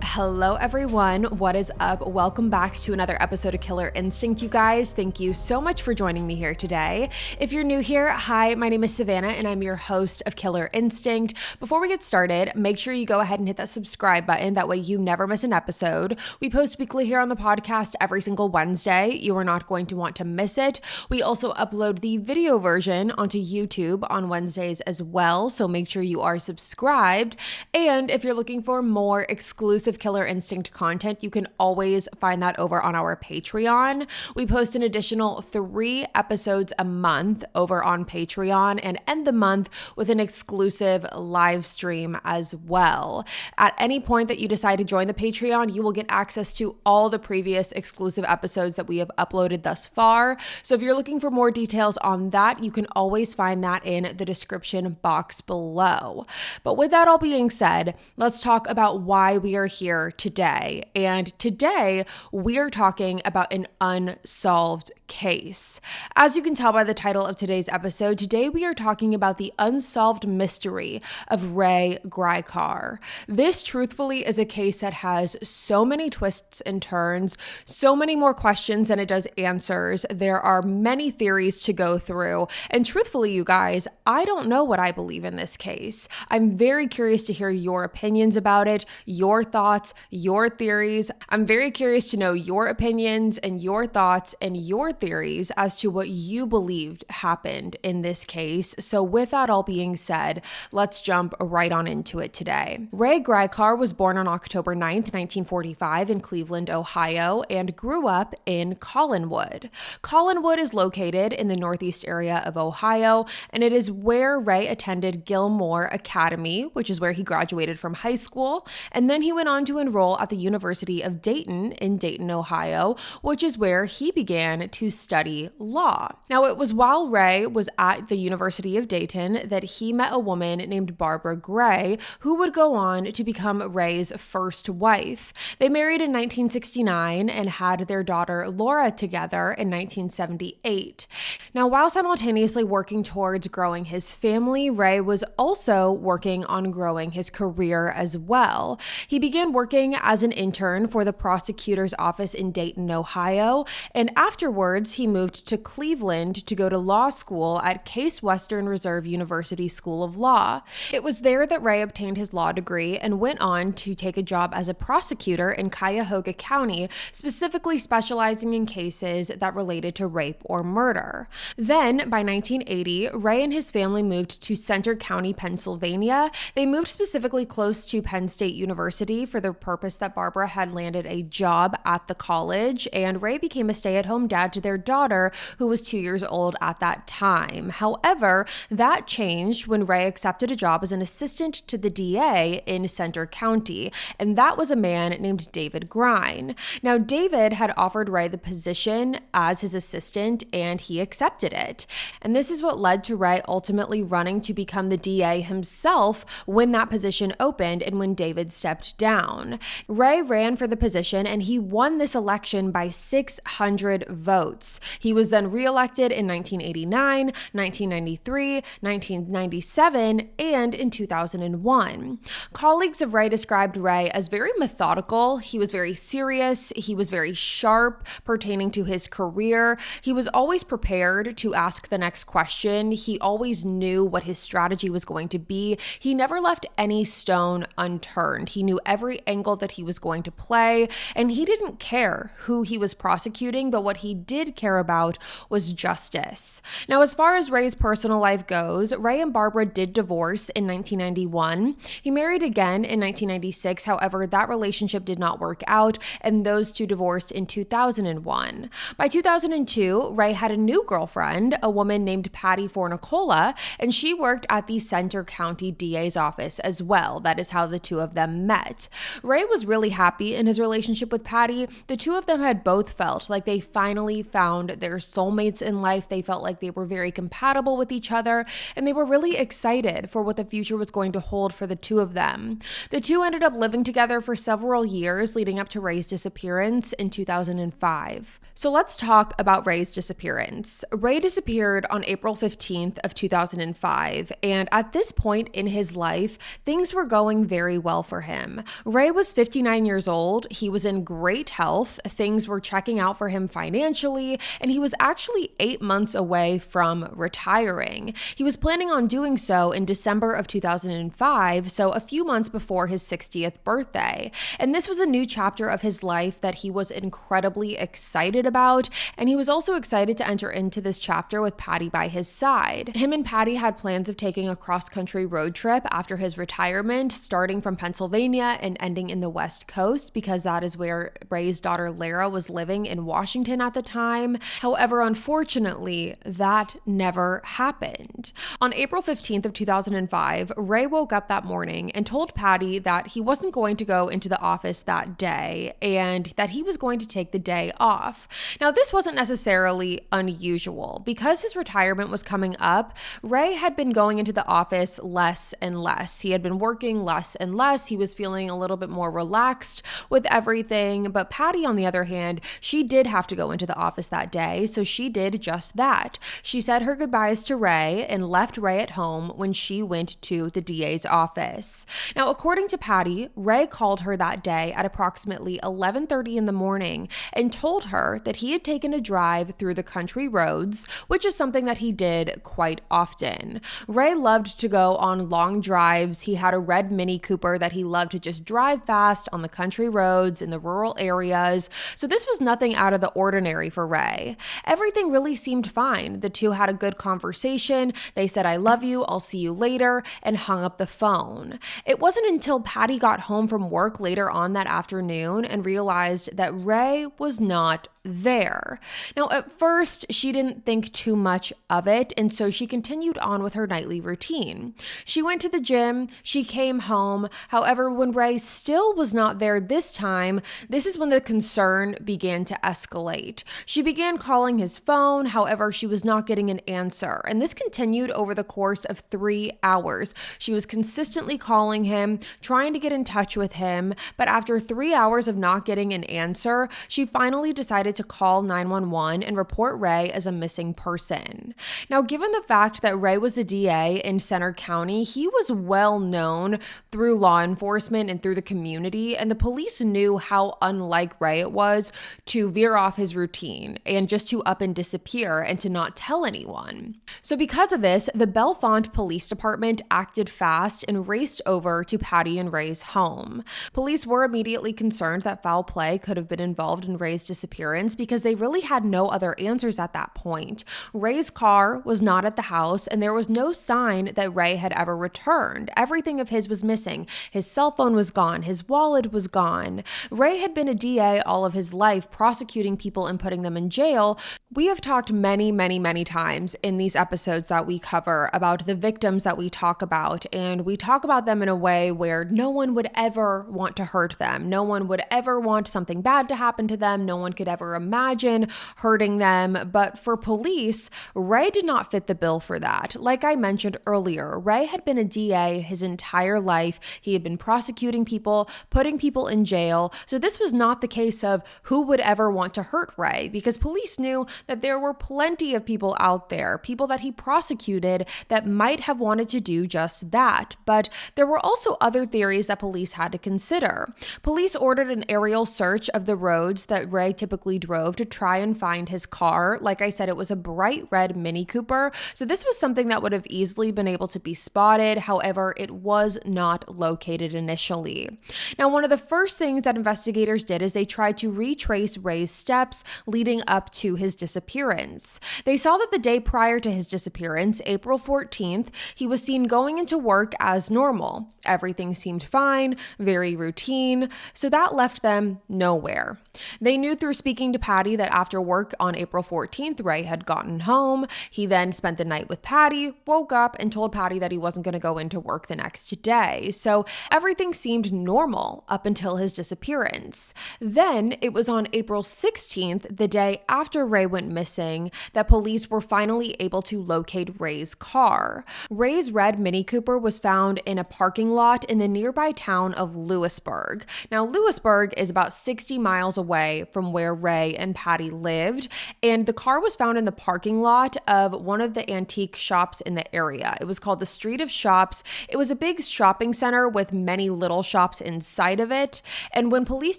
Hello everyone, what is up? Welcome back to another episode of Killer Instinct, you guys. Thank you so much for joining me here today. If you're new here, hi, my name is Savannah and I'm your host of Killer Instinct. Before we get started, make sure you go ahead and hit that subscribe button. That way you never miss an episode. We post weekly here on the podcast every single Wednesday. You are not going to want to miss it. We also upload the video version onto YouTube on Wednesdays as well, so make sure you are subscribed. And if you're looking for more exclusive Killer Instinct content, you can always find that over on our Patreon. We post an additional 3 episodes a month over on Patreon and end the month with an exclusive live stream as well. At any point that you decide to join the Patreon, you will get access to all the previous exclusive episodes that we have uploaded thus far. So if you're looking for more details on that, you can always find that in the description box below. But with that all being said, let's talk about why we are here today. And today we are talking about an unsolved case. As you can tell by the title of today's episode, today we are talking about the unsolved mystery of Ray Gricar. This truthfully is a case that has so many twists and turns, so many more questions than it does answers. There are many theories to go through. And truthfully, you guys, I don't know what I believe in this case. I'm very curious to hear your opinions about it, your thoughts, your theories. I'm very curious to know your opinions and your thoughts and your theories as to what you believed happened in this case. So with that all being said, let's jump right on into it today. Ray Gricar was born on October 9th, 1945 in Cleveland, Ohio, and grew up in Collinwood. Collinwood is located in the northeast area of Ohio, and it is where Ray attended Gilmore Academy, which is where he graduated from high school, and then he went on to enroll at the University of Dayton in Dayton, Ohio, which is where he began to study law. Now, it was while Ray was at the University of Dayton that he met a woman named Barbara Gray, who would go on to become Ray's first wife. They married in 1969 and had their daughter Laura together in 1978. Now, while simultaneously working towards growing his family, Ray was also working on growing his career as well. He began working as an intern for the prosecutor's office in Dayton, Ohio, and afterwards he moved to Cleveland to go to law school at Case Western Reserve University School of Law. It was there that Ray obtained his law degree and went on to take a job as a prosecutor in Cuyahoga County, specifically specializing in cases that related to rape or murder. Then, by 1980, Ray and his family moved to Center County, Pennsylvania. They moved specifically close to Penn State University for the purpose that Barbara had landed a job at the college, and Ray became a stay-at-home dad to their daughter, who was 2 years old at that time. However, that changed when Ray accepted a job as an assistant to the DA in Center County, and that was a man named David Grine. Now, David had offered Ray the position as his assistant, and he accepted it. And this is what led to Ray ultimately running to become the DA himself when that position opened and when David stepped down. Ray ran for the position, and he won this election by 600 votes. He was then reelected in 1989, 1993, 1997, and in 2001. Colleagues of Ray described Ray as very methodical. He was very serious. He was very sharp pertaining to his career. He was always prepared to ask the next question. He always knew what his strategy was going to be. He never left any stone unturned. He knew every angle that he was going to play, and he didn't care who he was prosecuting, but what he did care about was justice. Now, as far as Ray's personal life goes, Ray and Barbara did divorce in 1991. He married again in 1996. However, that relationship did not work out, and those two divorced in 2001. By 2002, Ray had a new girlfriend, a woman named Patty Fornicola, and she worked at the Center County DA's office as well. That is how the two of them met. Ray was really happy in his relationship with Patty. The two of them had both felt like they finally found their soulmates in life. They felt like they were very compatible with each other, and they were really excited for what the future was going to hold for the two of them. The two ended up living together for several years leading up to Ray's disappearance in 2005. So let's talk about Ray's disappearance. Ray disappeared on April 15th of 2005, and at this point in his life, things were going very well for him. Ray was 59 years old, he was in great health, things were checking out for him financially, and he was actually 8 months away from retiring. He was planning on doing so in December of 2005, so a few months before his 60th birthday. And this was a new chapter of his life that he was incredibly excited about, and he was also excited to enter into this chapter with Patty by his side. Him and Patty had plans of taking a cross-country road trip after his retirement, starting from Pennsylvania and ending in the West Coast, because that is where Ray's daughter Lara was living in Washington at the time. However, unfortunately, that never happened. On April 15th of 2005, Ray woke up that morning and told Patty that he wasn't going to go into the office that day and that he was going to take the day off. Now, this wasn't necessarily unusual. Because his retirement was coming up, Ray had been going into the office less and less. He had been working less and less. He was feeling a little bit more relaxed with everything. But Patty, on the other hand, she did have to go into the office that day, so she did just that. She said her goodbyes to Ray and left Ray at home when she went to the DA's office. Now, according to Patty, Ray called her that day at approximately 11:30 in the morning and told her that he had taken a drive through the country roads, which is something that he did quite often. Ray loved to go on long drives. He had a red Mini Cooper that he loved to just drive fast on the country roads in the rural areas. So this was nothing out of the ordinary for Ray. Everything really seemed fine. The two had a good conversation. They said, "I love you, I'll see you later," and hung up the phone. It wasn't until Patty got home from work later on that afternoon and realized that Ray was not there. Now, at first, she didn't think too much of it, and so she continued on with her nightly routine. She went to the gym, she came home. However, when Ray still was not there this time, this is when the concern began to escalate. She began calling his phone, however, she was not getting an answer, and this continued over the course of 3 hours. She was consistently calling him, trying to get in touch with him, but after 3 hours of not getting an answer, she finally decided to call 911 and report Ray as a missing person. Now, given the fact that Ray was the DA in Center County, he was well known through law enforcement and through the community, and the police knew how unlike Ray it was to veer off his routine and just to up and disappear and to not tell anyone. So because of this, the Bellefonte Police Department acted fast and raced over to Patty and Ray's home. Police were immediately concerned that foul play could have been involved in Ray's disappearance because they really had no other answers at that point. Ray's car was not at the house, and there was no sign that Ray had ever returned. Everything of his was missing. His cell phone was gone. His wallet was gone. Ray had been a DA all of his life, prosecuting people and putting them in jail. We have talked many times in these episodes that we cover about the victims that we talk about, and we talk about them in a way where no one would ever want to hurt them. No one would ever want something bad to happen to them. No one could ever imagine hurting them. But for police, Ray did not fit the bill for that. Like I mentioned earlier, Ray had been a DA his entire life. He had been prosecuting people, putting people in jail. So this was not the case of who would ever want to hurt Ray, because police knew that there were plenty of people out there, people that he prosecuted, that might have wanted to do just that. But there were also other theories that police had to consider. Police ordered an aerial search of the roads that Ray typically drove to try and find his car. Like I said, it was a bright red Mini Cooper, so this was something that would have easily been able to be spotted. However, it was not located initially. Now, one of the first things that investigators did is they tried to retrace Ray's steps leading up to his disappearance. They saw that the day prior to his disappearance, April 14th, he was seen going into work as normal. everything seemed fine, very routine, so that left them nowhere. They knew through speaking to Patty that after work on April 14th, Ray had gotten home. He then spent the night with Patty, woke up, and told Patty that he wasn't going to go into work the next day. So everything seemed normal up until his disappearance. Then it was on April 16th, the day after Ray went missing, that police were finally able to locate Ray's car. Ray's red Mini Cooper was found in a parking lot in the nearby town of Lewisburg. Now, Lewisburg is about 60 miles away from where Ray and Patty lived, and the car was found in the parking lot of one of the antique shops in the area. It was called the Street of Shops. It was a big shopping center with many little shops inside of it, and when police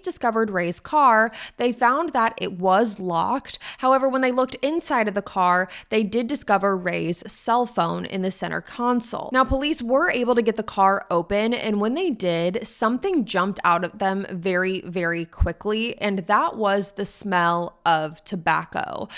discovered Ray's car, they found that it was locked. However, when they looked inside of the car, they did discover Ray's cell phone in the center console. Now, police were able to get the car open, and when they did, something jumped out at them very, very quickly, and that was the smell of tobacco.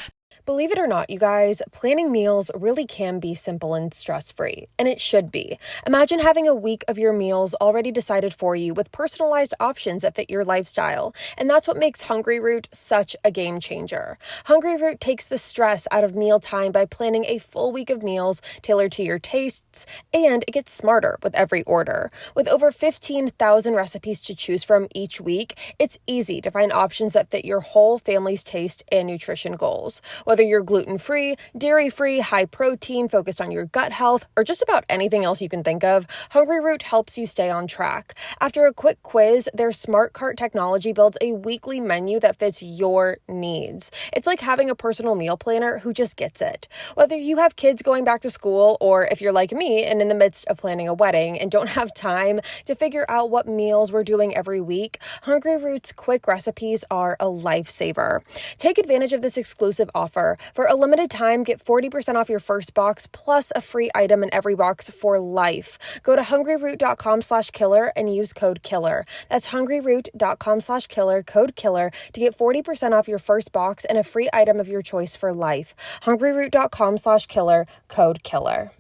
Believe it or not, you guys, planning meals really can be simple and stress-free, and it should be. Imagine having a week of your meals already decided for you with personalized options that fit your lifestyle, and that's what makes Hungryroot such a game changer. Hungryroot takes the stress out of mealtime by planning a full week of meals tailored to your tastes, and it gets smarter with every order. With over 15,000 recipes to choose from each week, it's easy to find options that fit your whole family's taste and nutrition goals. Whether you're gluten-free, dairy-free, high-protein, focused on your gut health, or just about anything else you can think of, Hungryroot helps you stay on track. After a quick quiz, their Smart Cart technology builds a weekly menu that fits your needs. It's like having a personal meal planner who just gets it. Whether you have kids going back to school, or if you're like me and in the midst of planning a wedding and don't have time to figure out what meals we're doing every week, Hungryroot's quick recipes are a lifesaver. Take advantage of this exclusive offer. For a limited time, get 40% off your first box plus a free item in every box for life. Go to hungryroot.com/killer and use code KILLER. That's hungryroot.com/killer, code KILLER, to get 40% off your first box and a free item of your choice for life. hungryroot.com/killer, code KILLER.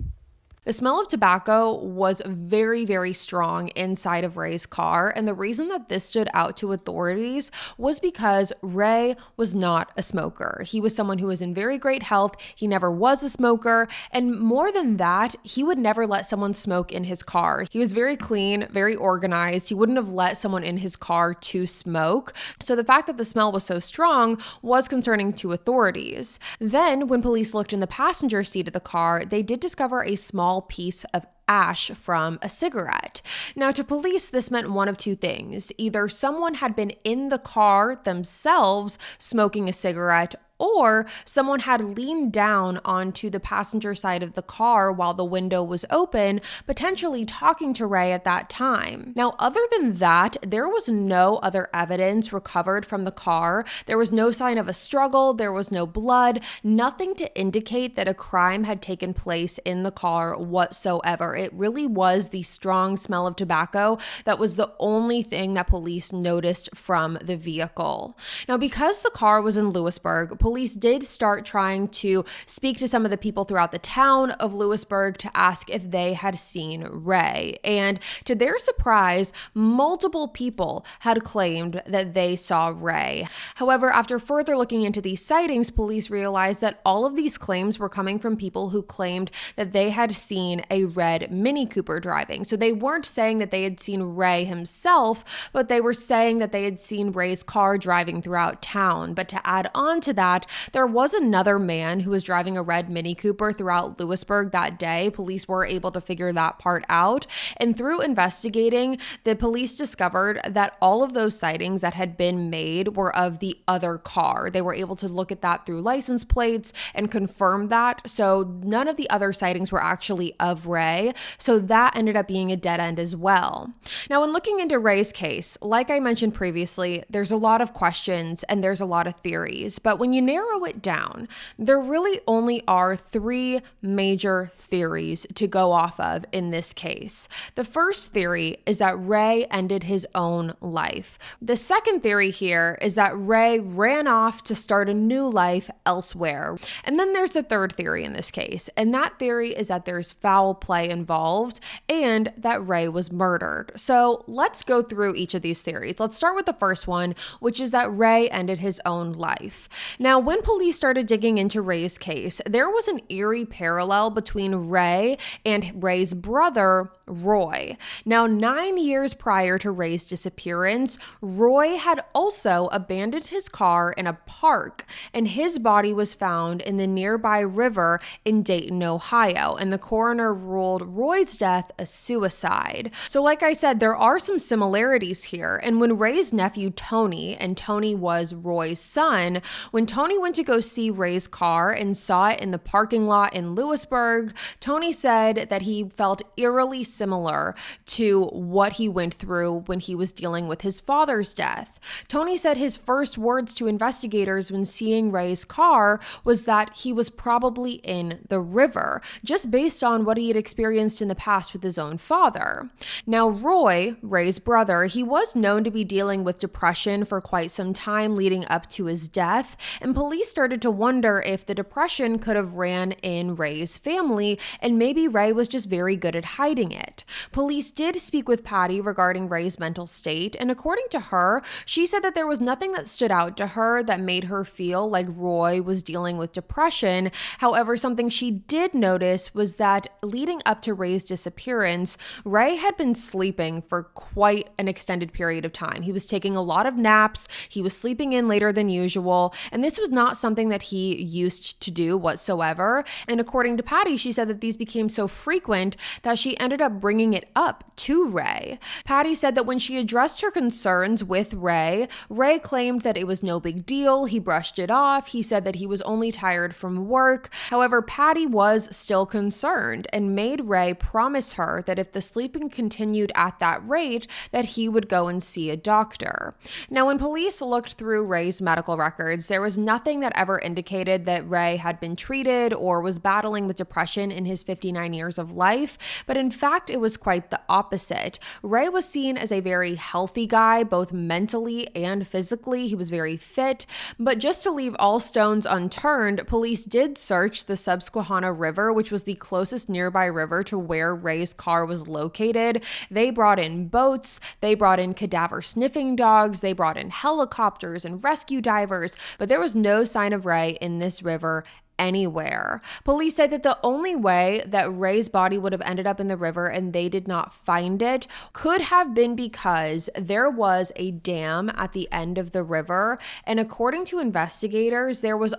The smell of tobacco was very, very strong inside of Ray's car, and the reason that this stood out to authorities was because Ray was not a smoker. He was someone who was in very great health. He never was a smoker, and more than that, he would never let someone smoke in his car. He was very clean, very organized. He wouldn't have let someone in his car to smoke. So the fact that the smell was so strong was concerning to authorities. Then, when police looked in the passenger seat of the car, they did discover a small piece of ash from a cigarette. Now, to police, this meant one of two things. Either someone had been in the car themselves smoking a cigarette, or someone had leaned down onto the passenger side of the car while the window was open, potentially talking to Ray at that time. Now, other than that, there was no other evidence recovered from the car. There was no sign of a struggle. There was no blood, nothing to indicate that a crime had taken place in the car whatsoever. It really was the strong smell of tobacco that was the only thing that police noticed from the vehicle. Now, because the car was in Lewisburg, police did start trying to speak to some of the people throughout the town of Lewisburg to ask if they had seen Ray. And to their surprise, multiple people had claimed that they saw Ray. However, after further looking into these sightings, police realized that all of these claims were coming from people who claimed that they had seen a red Mini Cooper driving. So they weren't saying that they had seen Ray himself, but they were saying that they had seen Ray's car driving throughout town. But to add on to that, there was another man who was driving a red Mini Cooper throughout Lewisburg that day. Police were able to figure that part out. And through investigating, the police discovered that all of those sightings that had been made were of the other car. They were able to look at that through license plates and confirm that. So none of the other sightings were actually of Ray. So that ended up being a dead end as well. Now, when looking into Ray's case, like I mentioned previously, there's a lot of questions and there's a lot of theories. But when you narrow it down, there really only are three major theories to go off of in this case. The first theory is that Ray ended his own life. The second theory here is that Ray ran off to start a new life elsewhere. And then there's a third theory in this case, and that theory is that there's foul play involved and that Ray was murdered. So let's go through each of these theories. Let's start with the first one, which is that Ray ended his own life. Now, when police started digging into Ray's case, there was an eerie parallel between Ray and Ray's brother, Roy. Now, 9 years prior to Ray's disappearance, Roy had also abandoned his car in a park, and his body was found in the nearby river in Dayton, Ohio, and the coroner ruled Roy's death a suicide. So like I said, there are some similarities here, and when Ray's nephew Tony, and Tony was Roy's son, when Tony went to go see Ray's car and saw it in the parking lot in Lewisburg, Tony said that he felt eerily similar to what he went through when he was dealing with his father's death. Tony said his first words to investigators when seeing Ray's car was that he was probably in the river, just based on what he had experienced in the past with his own father. Now, Roy, Ray's brother, he was known to be dealing with depression for quite some time leading up to his death, and police started to wonder if the depression could have ran in Ray's family, and maybe Ray was just very good at hiding it. Police did speak with Patty regarding Ray's mental state, and according to her, she said that there was nothing that stood out to her that made her feel like Roy was dealing with depression. However, something she did notice was that leading up to Ray's disappearance, Ray had been sleeping for quite an extended period of time. He was taking a lot of naps, he was sleeping in later than usual, and this was not something that he used to do whatsoever. And according to Patty, she said that these became so frequent that she ended up bringing it up to Ray. Patty said that when she addressed her concerns with Ray, Ray claimed that it was no big deal. He brushed it off. He said that he was only tired from work. However, Patty was still concerned and made Ray promise her that if the sleeping continued at that rate, that he would go and see a doctor. Now, when police looked through Ray's medical records, there was nothing that ever indicated that Ray had been treated or was battling with depression in his 59 years of life, but in fact, it was quite the opposite. Ray was seen as a very healthy guy, both mentally and physically. He was very fit, but just to leave all stones unturned, police did search the Susquehanna River, which was the closest nearby river to where Ray's car was located. They brought in boats, they brought in cadaver sniffing dogs, they brought in helicopters and rescue divers, but there was no sign of Ray in this river anywhere. Police said that the only way that Ray's body would have ended up in the river and they did not find it could have been because there was a dam at the end of the river. And according to investigators, there was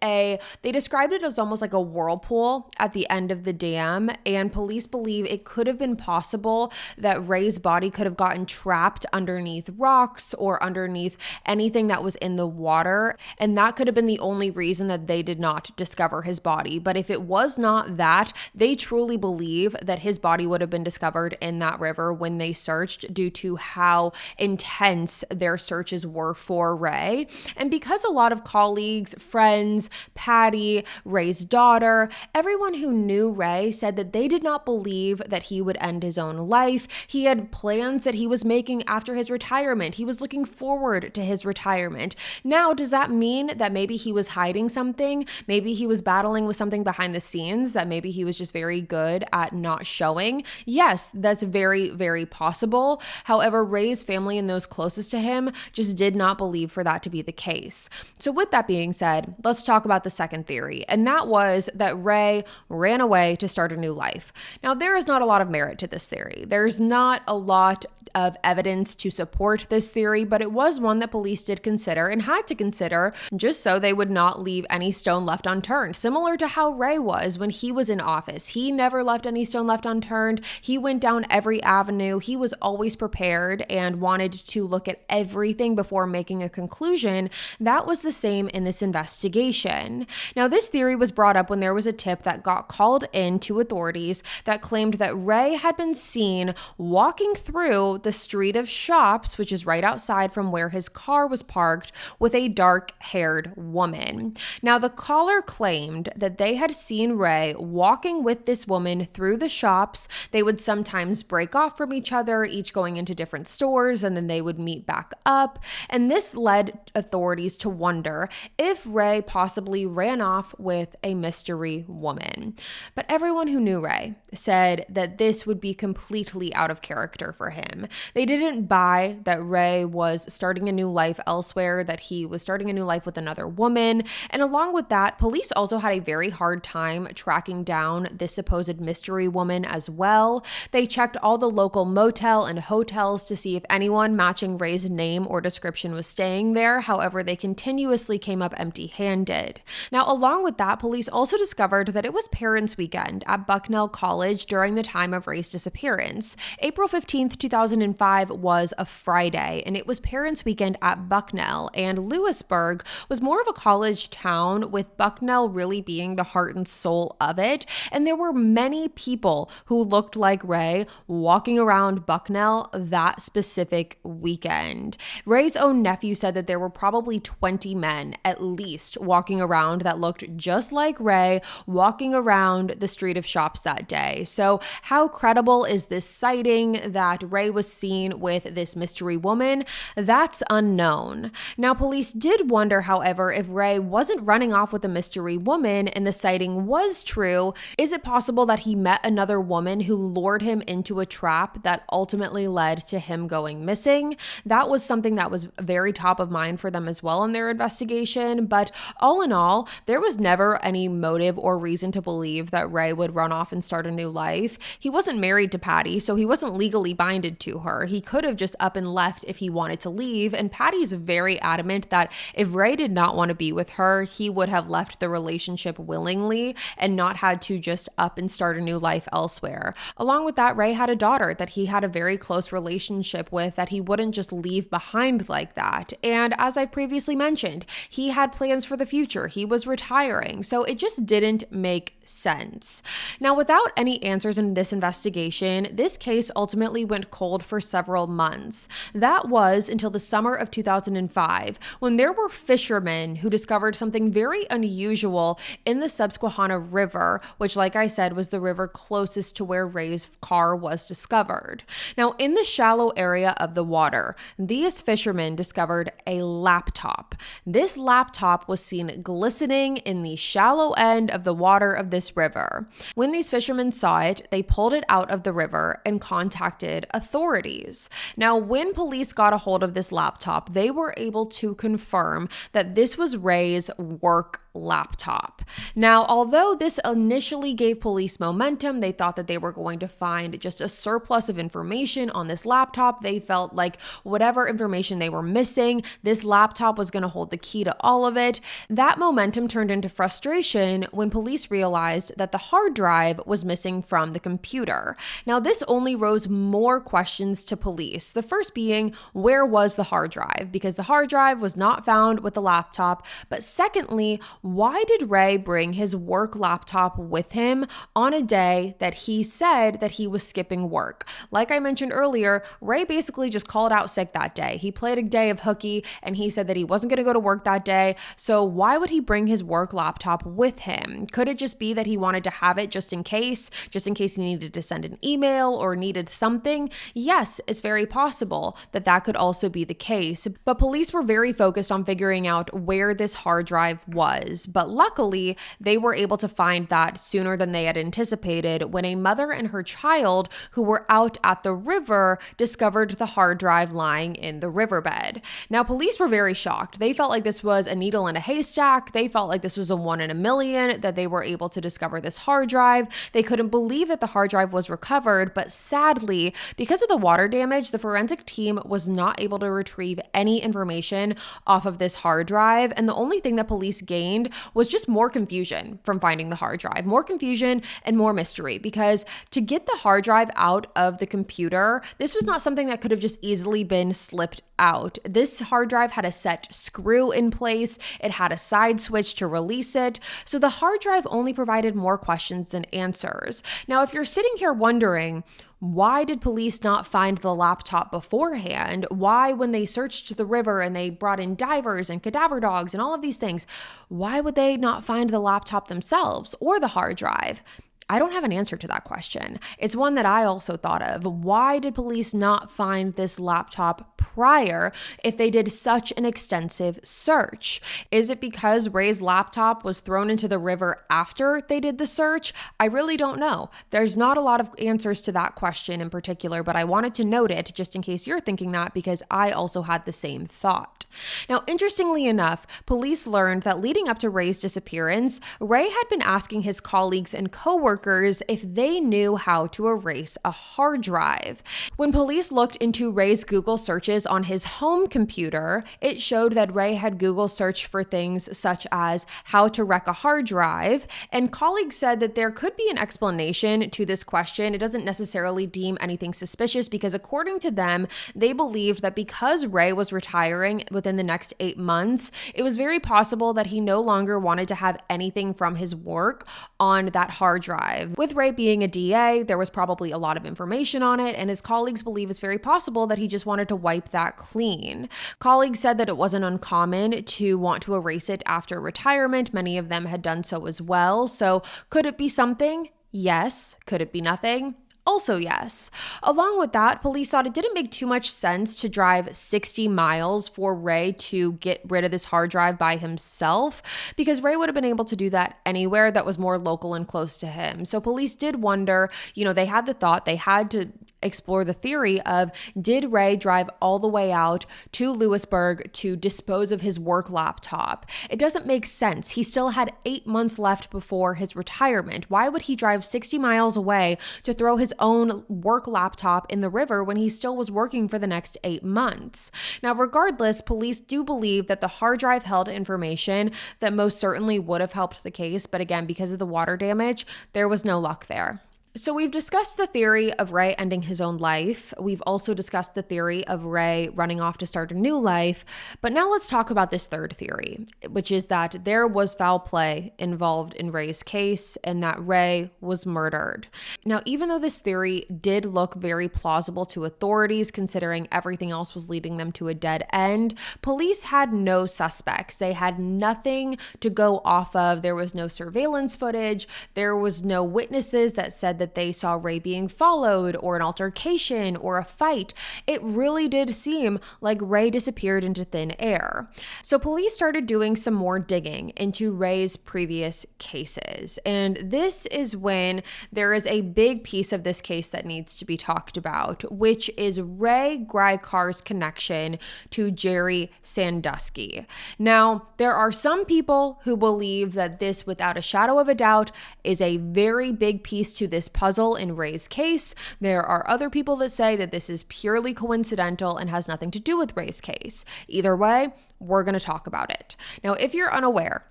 they described it as almost like a whirlpool at the end of the dam. And police believe it could have been possible that Ray's body could have gotten trapped underneath rocks or underneath anything that was in the water. And that could have been the only reason that they did not discover his body. But if it was not that, they truly believe that his body would have been discovered in that river when they searched, due to how intense their searches were for Ray. And because a lot of colleagues, friends, Patty, Ray's daughter, everyone who knew Ray said that they did not believe that he would end his own life. He had plans that he was making after his retirement. He was looking forward to his retirement. Now, does that mean that maybe he was hiding something? Maybe he was battling with something behind the scenes that maybe he was just very good at not showing? Yes, that's very, very possible. However, Ray's family and those closest to him just did not believe for that to be the case. So with that being said, let's talk about the second theory, and that was that Ray ran away to start a new life. Now, there is not a lot of merit to this theory. There's not a lot of evidence to support this theory, but it was one that police did consider and had to consider just so they would not leave any stone left left unturned, similar to how Ray was when he was in office. He never left any stone left unturned. He went down every avenue. He was always prepared and wanted to look at everything before making a conclusion. That was the same in this investigation. Now, this theory was brought up when there was a tip that got called in to authorities that claimed that Ray had been seen walking through the street of shops, which is right outside from where his car was parked, with a dark-haired woman. Now, the caller claimed that they had seen Ray walking with this woman through the shops. They would sometimes break off from each other, each going into different stores, and then they would meet back up. And this led authorities to wonder if Ray possibly ran off with a mystery woman. But everyone who knew Ray said that this would be completely out of character for him. They didn't buy that Ray was starting a new life elsewhere, that he was starting a new life with another woman. And along with that, police also had a very hard time tracking down this supposed mystery woman as well. They checked all the local motel and hotels to see if anyone matching Ray's name or description was staying there. However, they continuously came up empty-handed. Now, along with that, police also discovered that it was Parents' Weekend at Bucknell College during the time of Ray's disappearance. April 15th, 2005 was a Friday, and it was Parents' Weekend at Bucknell, and Lewisburg was more of a college town, with Bucknell really being the heart and soul of it. And there were many people who looked like Ray walking around Bucknell that specific weekend. Ray's own nephew said that there were probably 20 men at least walking around that looked just like Ray, walking around the street of shops that day. So how credible is this sighting that Ray was seen with this mystery woman? That's unknown. Now, police did wonder, however, if Ray wasn't running off with a mystery woman and the sighting was true. Is it possible that he met another woman who lured him into a trap that ultimately led to him going missing? That was something that was very top of mind for them as well in their investigation. But all in all, there was never any motive or reason to believe that Ray would run off and start a new life. He wasn't married to Patty, so he wasn't legally binded to her. He could have just up and left if he wanted to leave. And Patty's very adamant that if Ray did not want to be with her, he would have left the relationship willingly and not had to just up and start a new life elsewhere. Along with that, Ray had a daughter that he had a very close relationship with that he wouldn't just leave behind like that. And as I previously mentioned, he had plans for the future. He was retiring, so it just didn't make sense. Now, without any answers in this investigation, this case ultimately went cold for several months. That was until the summer of 2005, when there were fishermen who discovered something very unusual in the Susquehanna River, which, like I said, was the river closest to where Ray's car was discovered. Now, in the shallow area of the water, these fishermen discovered a laptop. This laptop was seen glistening in the shallow end of the water of this river. When these fishermen saw it, they pulled it out of the river and contacted authorities. Now, when police got a hold of this laptop, they were able to confirm that this was Ray's work laptop. Now, although this initially gave police momentum, they thought that they were going to find just a surplus of information on this laptop. They felt like whatever information they were missing, this laptop was going to hold the key to all of it. That momentum turned into frustration when police realized that the hard drive was missing from the computer. Now, this only rose more questions to police. The first being, where was the hard drive? Because the hard drive was not found with the laptop. But secondly, why did Ray bring his work laptop with him on a day that he said that he was skipping work? Like I mentioned earlier, Ray basically just called out sick that day. He played a day of hooky and he said that he wasn't going to go to work that day. So why would he bring his work laptop with him? Could it just be that he wanted to have it just in case he needed to send an email or needed something? Yes, it's very possible that that could also be the case. But police were very focused on figuring out where this hard drive was. But luckily, they were able to find that sooner than they had anticipated when a mother and her child who were out at the river discovered the hard drive lying in the riverbed. Now, police were very shocked. They felt like this was a needle in a haystack. They felt like this was a 1 in a million that they were able to discover this hard drive. They couldn't believe that the hard drive was recovered, but sadly, because of the water damage, the forensic team was not able to retrieve any information off of this hard drive. And the only thing that police gained find was just more confusion from finding the hard drive, more confusion and more mystery, because to get the hard drive out of the computer, this was not something that could have just easily been slipped out. This hard drive had a set screw in place. It had a side switch to release it. So the hard drive only provided more questions than answers. Now, if you're sitting here wondering, why did police not find the laptop beforehand? Why, when they searched the river and they brought in divers and cadaver dogs and all of these things, why would they not find the laptop themselves or the hard drive? I don't have an answer to that question. It's one that I also thought of. Why did police not find this laptop prior if they did such an extensive search? Is it because Ray's laptop was thrown into the river after they did the search? I really don't know. There's not a lot of answers to that question in particular, but I wanted to note it just in case you're thinking that, because I also had the same thought. Now, interestingly enough, police learned that leading up to Ray's disappearance, Ray had been asking his colleagues and coworkers if they knew how to erase a hard drive. When police looked into Ray's Google searches on his home computer, it showed that Ray had Google searched for things such as how to wreck a hard drive, and colleagues said that there could be an explanation to this question. It doesn't necessarily deem anything suspicious because according to them, they believed that because Ray was retiring within the next 8 months, it was very possible that he no longer wanted to have anything from his work on that hard drive. With Ray being a DA, there was probably a lot of information on it, and his colleagues believe it's very possible that he just wanted to wipe that clean. Colleagues said that it wasn't uncommon to want to erase it after retirement. Many of them had done so as well. So could it be something? Yes. Could it be nothing? Also, yes. Along with that, police thought it didn't make too much sense to drive 60 miles for Ray to get rid of this hard drive by himself, because Ray would have been able to do that anywhere that was more local and close to him. So police did wonder, they had the thought, they had to explore the theory of, did Ray drive all the way out to Lewisburg to dispose of his work laptop? It doesn't make sense. He still had 8 months left before his retirement. Why would he drive 60 miles away to throw his own work laptop in the river when he still was working for the next 8 months? Now, regardless, police do believe that the hard drive held information that most certainly would have helped the case, but again, because of the water damage, there was no luck there. So we've discussed the theory of Ray ending his own life. We've also discussed the theory of Ray running off to start a new life. But now let's talk about this third theory, which is that there was foul play involved in Ray's case and that Ray was murdered. Now, even though this theory did look very plausible to authorities, considering everything else was leading them to a dead end, police had no suspects. They had nothing to go off of. There was no surveillance footage. There was no witnesses that said that they saw Ray being followed or an altercation or a fight. It really did seem like Ray disappeared into thin air. So police started doing some more digging into Ray's previous cases. And this is when there is a big piece of this case that needs to be talked about, which is Ray Gricar's connection to Jerry Sandusky. Now, there are some people who believe that this, without a shadow of a doubt, is a very big piece to this puzzle in Ray's case. There are other people that say that this is purely coincidental and has nothing to do with Ray's case. Either way, we're going to talk about it. Now, if you're unaware,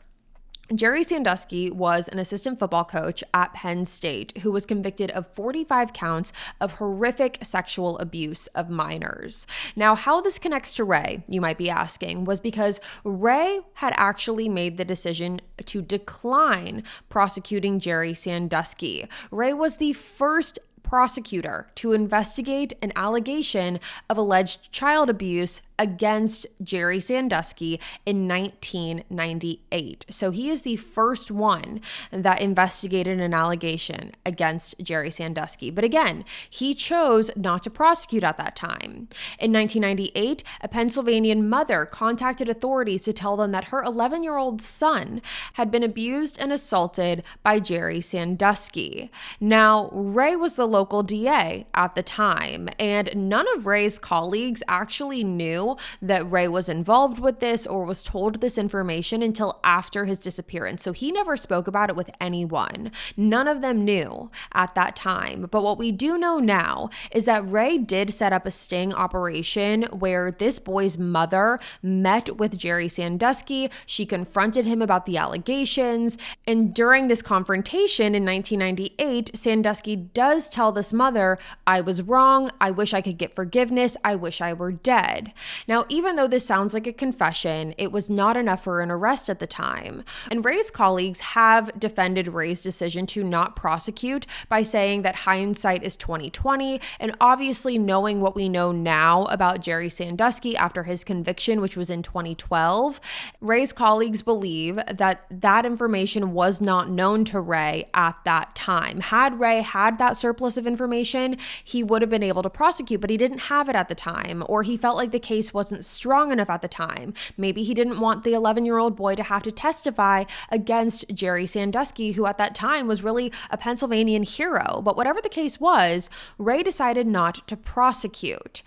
Jerry Sandusky was an assistant football coach at Penn State who was convicted of 45 counts of horrific sexual abuse of minors. Now, how this connects to Ray, you might be asking, was because Ray had actually made the decision to decline prosecuting Jerry Sandusky. Ray was the first prosecutor to investigate an allegation of alleged child abuse against Jerry Sandusky in 1998. So he is the first one that investigated an allegation against Jerry Sandusky. But again, he chose not to prosecute at that time. In 1998, a Pennsylvanian mother contacted authorities to tell them that her 11-year-old son had been abused and assaulted by Jerry Sandusky. Now, Ray was the local DA at the time, and none of Ray's colleagues actually knew knew that Ray was involved with this or was told this information until after his disappearance. So he never spoke about it with anyone. None of them knew at that time. But what we do know now is that Ray did set up a sting operation where this boy's mother met with Jerry Sandusky. She confronted him about the allegations. And during this confrontation in 1998, Sandusky does tell this mother, "I was wrong. I wish I could get forgiveness. I wish I were dead." Now, even though this sounds like a confession, it was not enough for an arrest at the time. And Ray's colleagues have defended Ray's decision to not prosecute by saying that hindsight is 2020. And obviously, knowing what we know now about Jerry Sandusky after his conviction, which was in 2012, Ray's colleagues believe that that information was not known to Ray at that time. Had Ray had that surplus of information, he would have been able to prosecute, but he didn't have it at the time, or he felt like the case wasn't strong enough at the time. Maybe he didn't want the 11-year-old boy to have to testify against Jerry Sandusky, who at that time was really a Pennsylvanian hero. But whatever the case was, Ray decided not to prosecute.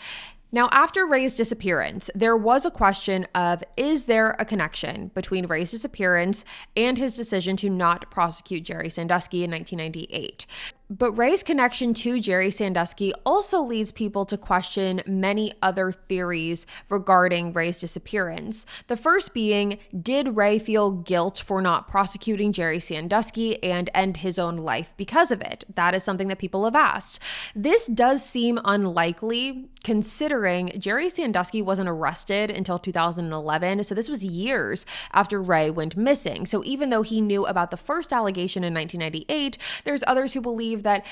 Now, after Ray's disappearance, there was a question of, is there a connection between Ray's disappearance and his decision to not prosecute Jerry Sandusky in 1998? But Ray's connection to Jerry Sandusky also leads people to question many other theories regarding Ray's disappearance. The first being, did Ray feel guilt for not prosecuting Jerry Sandusky and end his own life because of it? That is something that people have asked. This does seem unlikely considering Jerry Sandusky wasn't arrested until 2011, so this was years after Ray went missing. So even though he knew about the first allegation in 1998, there's others who believe that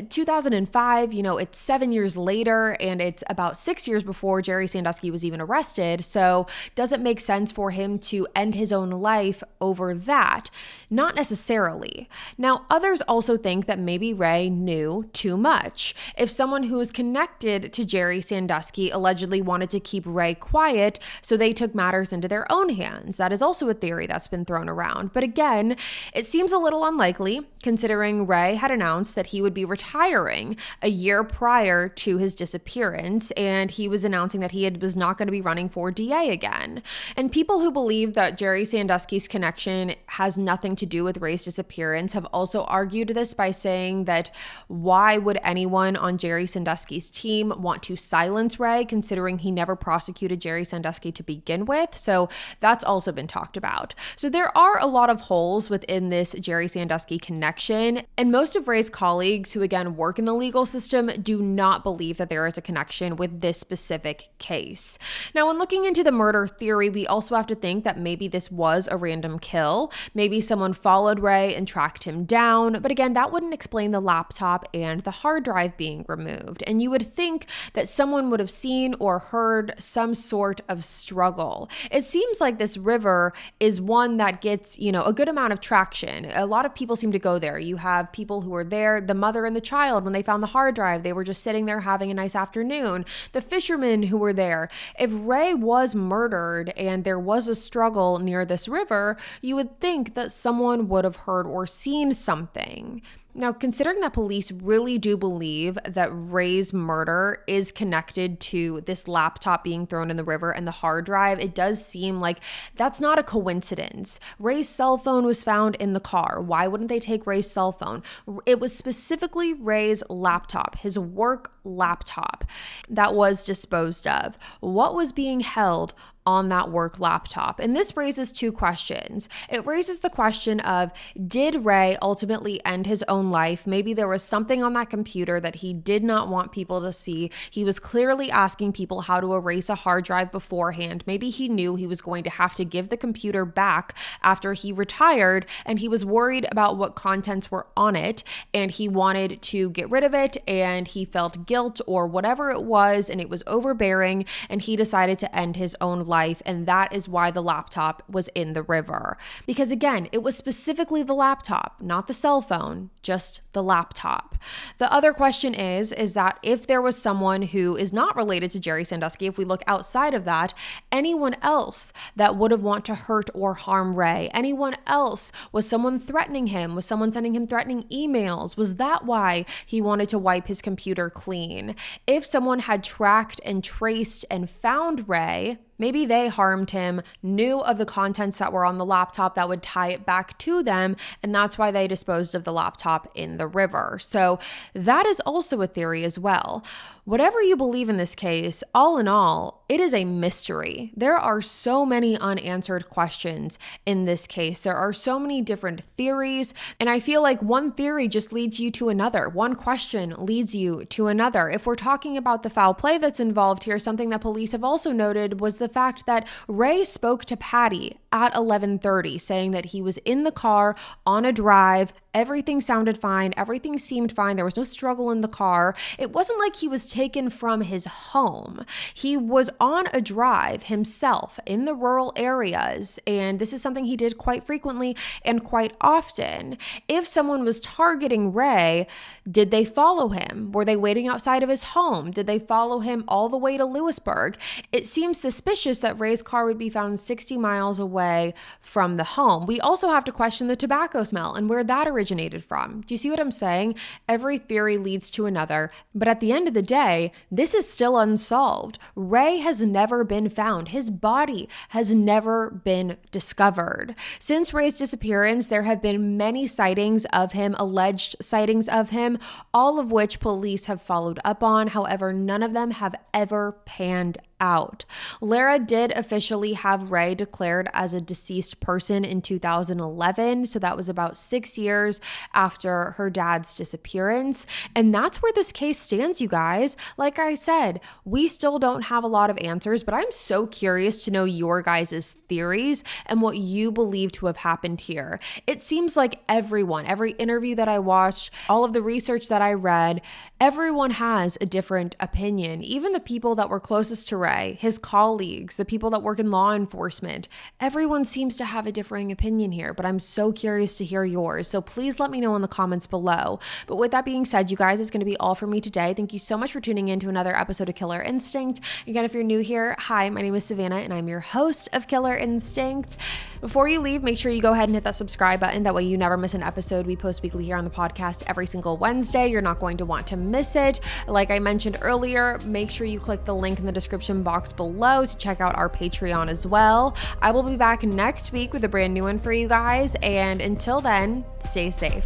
2005, it's 7 years later and it's about 6 years before Jerry Sandusky was even arrested. So does it make sense for him to end his own life over that? Not necessarily. Now, others also think that maybe Ray knew too much. If someone who is connected to Jerry Sandusky allegedly wanted to keep Ray quiet, so they took matters into their own hands. That is also a theory that's been thrown around. But again, it seems a little unlikely considering Ray had announced that he would be retiring a year prior to his disappearance, and he was announcing that he was not going to be running for DA again. And people who believe that Jerry Sandusky's connection has nothing to do with Ray's disappearance have also argued this by saying that why would anyone on Jerry Sandusky's team want to silence Ray, considering he never prosecuted Jerry Sandusky to begin with? So that's also been talked about. So there are a lot of holes within this Jerry Sandusky connection, and most of Ray's colleagues who again work in the legal system do not believe that there is a connection with this specific case. Now, when looking into the murder theory, we also have to think that maybe this was a random kill. Maybe someone followed Ray and tracked him down, but again, that wouldn't explain the laptop and the hard drive being removed. And you would think that someone would have seen or heard some sort of struggle. It seems like this river is one that gets, a good amount of traction. A lot of people seem to go there. You have people who are there, the mother and the child, when they found the hard drive, they were just sitting there having a nice afternoon. The fishermen who were there. If Ray was murdered and there was a struggle near this river, you would think that someone would have heard or seen something. Now, considering that police really do believe that Ray's murder is connected to this laptop being thrown in the river and the hard drive, it does seem like that's not a coincidence. Ray's cell phone was found in the car. Why wouldn't they take Ray's cell phone? It was specifically Ray's laptop, his work laptop, that was disposed of. What was being held on that work laptop? And this raises two questions. It raises the question of, did Ray ultimately end his own life? Maybe there was something on that computer that he did not want people to see. He was clearly asking people how to erase a hard drive beforehand. Maybe he knew he was going to have to give the computer back after he retired, and he was worried about what contents were on it, and he wanted to get rid of it, and he felt guilt or whatever it was, and it was overbearing, and he decided to end his own life, and that is why the laptop was in the river. Because again, it was specifically the laptop, not the cell phone, just the laptop. The other question is that if there was someone who is not related to Jerry Sandusky, if we look outside of that, anyone else that would have want to hurt or harm Ray, anyone else, was someone threatening him? Was someone sending him threatening emails? Was that why he wanted to wipe his computer clean? scene. If someone had tracked and traced and found Ray, maybe they harmed him, knew of the contents that were on the laptop that would tie it back to them, and that's why they disposed of the laptop in the river. So that is also a theory as well. Whatever you believe in this case, all in all, it is a mystery. There are so many unanswered questions in this case. There are so many different theories, and I feel like one theory just leads you to another. One question leads you to another. If we're talking about the foul play that's involved here, something that police have also noted was the fact that Ray spoke to Patty at 11:30, saying that he was in the car on a drive. Everything sounded fine. Everything seemed fine. There was no struggle in the car. It wasn't like he was taken from his home. He was on a drive himself in the rural areas, and this is something he did quite frequently and quite often. If someone was targeting Ray, did they follow him? Were they waiting outside of his home? Did they follow him all the way to Lewisburg? It seems suspicious that Ray's car would be found 60 miles away from the home. We also have to question the tobacco smell and where that originated from. Do you see what I'm saying? Every theory leads to another, but at the end of the day, this is still unsolved. Ray has never been found. His body has never been discovered. Since Ray's disappearance, there have been many sightings of him, alleged sightings of him, all of which police have followed up on. However, none of them have ever panned out. Lara did officially have Ray declared as a deceased person in 2011, so that was about 6 years after her dad's disappearance. And that's where this case stands, you guys. Like I said, we still don't have a lot of answers, but I'm so curious to know your guys' theories and what you believe to have happened here. It seems like everyone, every interview that I watched, all of the research that I read, everyone has a different opinion. Even the people that were closest to Ray, his colleagues, the people that work in law enforcement, everyone seems to have a differing opinion here, but I'm so curious to hear yours. So please let me know in the comments below. But with that being said, you guys, it's going to be all for me today. Thank you so much for tuning in to another episode of Killer Instinct. Again, if you're new here, hi, my name is Savannah and I'm your host of Killer Instinct. Before you leave, make sure you go ahead and hit that subscribe button. That way you never miss an episode. We post weekly here on the podcast every single Wednesday. You're not going to want to miss it. Like I mentioned earlier, make sure you click the link in the description box below to check out our Patreon as well. I will be back next week with a brand new one for you guys. And until then, stay safe.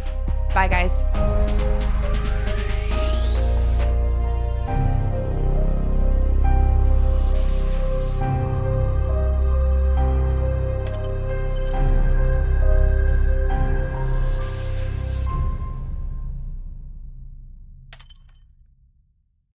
Bye, guys.